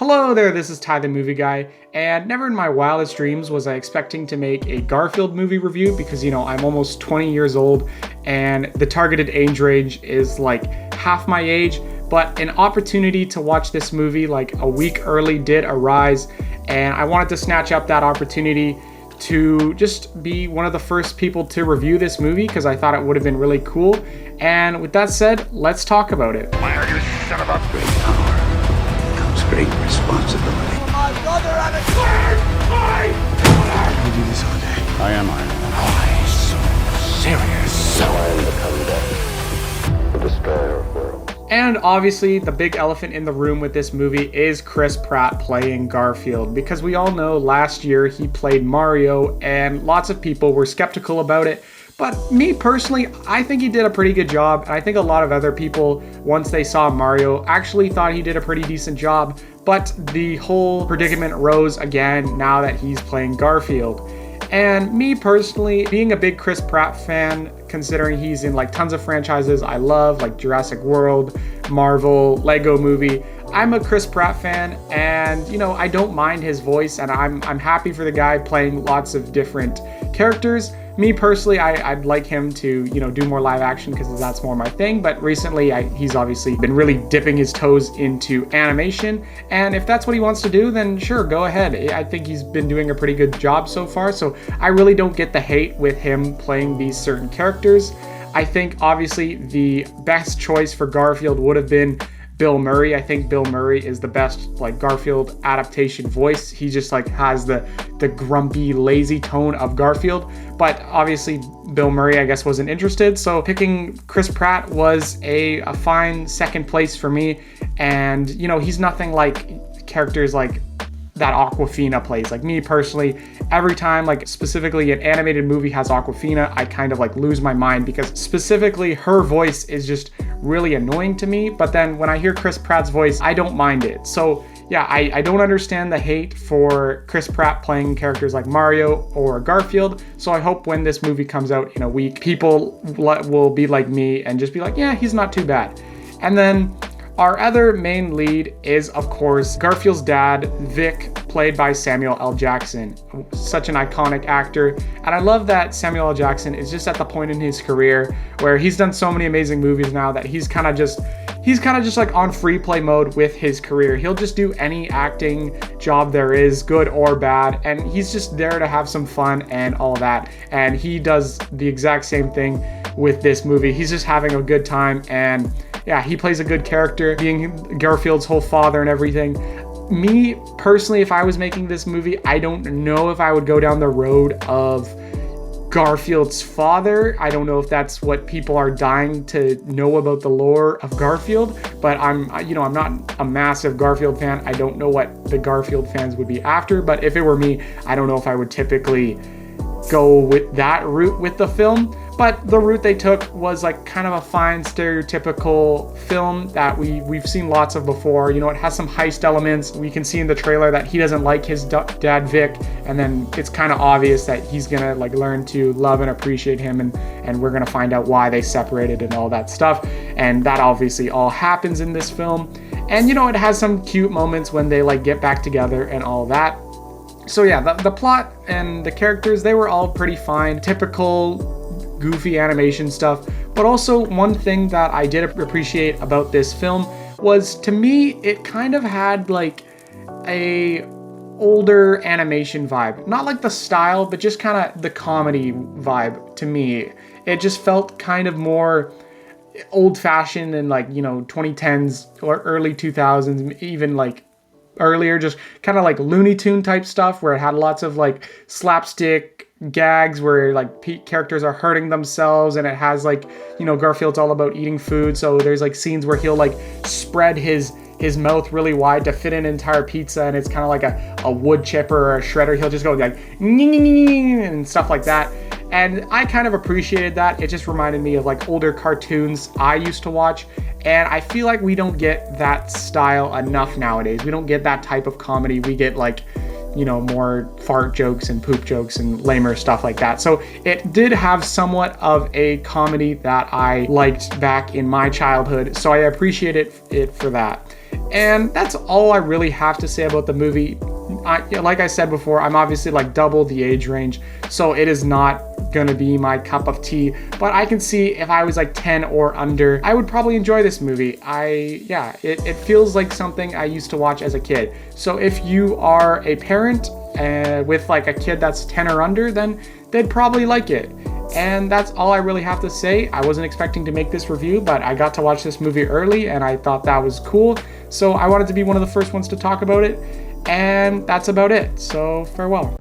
Hello there, this is Ty the Movie Guy, and never in my wildest dreams was I expecting to make a Garfield movie review because, I'm almost 20 years old and the targeted age range is like half my age, but an opportunity to watch this movie like a week early did arise, and I wanted to snatch up that opportunity to just be one of the first people to review this movie because I thought it would have been really cool. And with that said, let's talk about it. Why you son of a great power comes great responsibility. My brother and a You do this all day. I am Iron Man. Why so serious? Now I am the comeback, the destroyer of worlds. And obviously, the big elephant in the room with this movie is Chris Pratt playing Garfield, because we all know last year he played Mario and lots of people were skeptical about it. But me personally, I think he did a pretty good job. And I think a lot of other people, once they saw Mario, actually thought he did a pretty decent job. But the whole predicament rose again now that he's playing Garfield. And me personally, being a big Chris Pratt fan, considering he's in like tons of franchises I love, like Jurassic World, Marvel, Lego Movie, I'm a Chris Pratt fan, and I don't mind his voice, and I'm happy for the guy playing lots of different characters. Me personally, I'd like him to, do more live action because that's more my thing. But recently, he's obviously been really dipping his toes into animation. And if that's what he wants to do, then sure, go ahead. I think he's been doing a pretty good job so far. So I really don't get the hate with him playing these certain characters. I think obviously the best choice for Garfield would have been Bill Murray. I think Bill Murray is the best Garfield adaptation voice. He just has the grumpy, lazy tone of Garfield. But obviously Bill Murray, I guess, wasn't interested. So picking Chris Pratt was a fine second place for me. And he's nothing like characters like that Awkwafina plays. Like me personally, every time specifically an animated movie has Awkwafina, I kind of lose my mind because specifically her voice is just really annoying to me. But then when I hear Chris Pratt's voice, I don't mind it. So yeah, I don't understand the hate for Chris Pratt playing characters like Mario or Garfield. So I hope when this movie comes out in a week, people will be like me and just be like, yeah, he's not too bad. And then our other main lead is, of course, Garfield's dad, Vic, played by Samuel L. Jackson. Such an iconic actor. And I love that Samuel L. Jackson is just at the point in his career where he's done so many amazing movies now that he's kind of just on free play mode with his career. He'll just do any acting job there is, good or bad, and he's just there to have some fun and all that. And he does the exact same thing with this movie. He's just having a good time, and yeah, he plays a good character, being Garfield's whole father and everything. Me personally, if I was making this movie, I don't know if I would go down the road of Garfield's father. I don't know if that's what people are dying to know about the lore of Garfield, but I'm not a massive Garfield fan. I don't know what the Garfield fans would be after, but if it were me, I don't know if I would typically go with that route with the film. But the route they took was kind of a fine stereotypical film that we've seen lots of before. It has some heist elements. We can see in the trailer that he doesn't like his dad Vic, and then it's kind of obvious that he's gonna learn to love and appreciate him, and we're gonna find out why they separated and all that stuff. And that obviously all happens in this film. And it has some cute moments when they get back together and all that. So yeah, the plot and the characters, they were all pretty fine. Typical goofy animation stuff. But also one thing that I did appreciate about this film was, to me, it kind of had a older animation vibe. Not the style, but just kind of the comedy vibe to me. It just felt kind of more old-fashioned and 2010s or early 2000s, even earlier, just kind of Looney Tune type stuff where it had lots of slapstick gags where characters are hurting themselves, and it has Garfield's all about eating food, so there's scenes where he'll spread his mouth really wide to fit an entire pizza, and it's kind of like a wood chipper or a shredder. He'll just go and stuff like that. And I kind of appreciated that. It just reminded me of older cartoons I used to watch. And I feel like we don't get that style enough nowadays. We don't get that type of comedy. We get more fart jokes and poop jokes and lamer stuff like that. So it did have somewhat of a comedy that I liked back in my childhood. So I appreciated it for that. And that's all I really have to say about the movie. Like I said before, I'm obviously like double the age range, so it is not gonna be my cup of tea, but I can see if I was like 10 or under, I would probably enjoy this movie. It feels like something I used to watch as a kid. So if you are a parent with like a kid that's 10 or under, then they'd probably like it. And that's all I really have to say. I wasn't expecting to make this review, but I got to watch this movie early and I thought that was cool. So I wanted to be one of the first ones to talk about it. And that's about it. So farewell.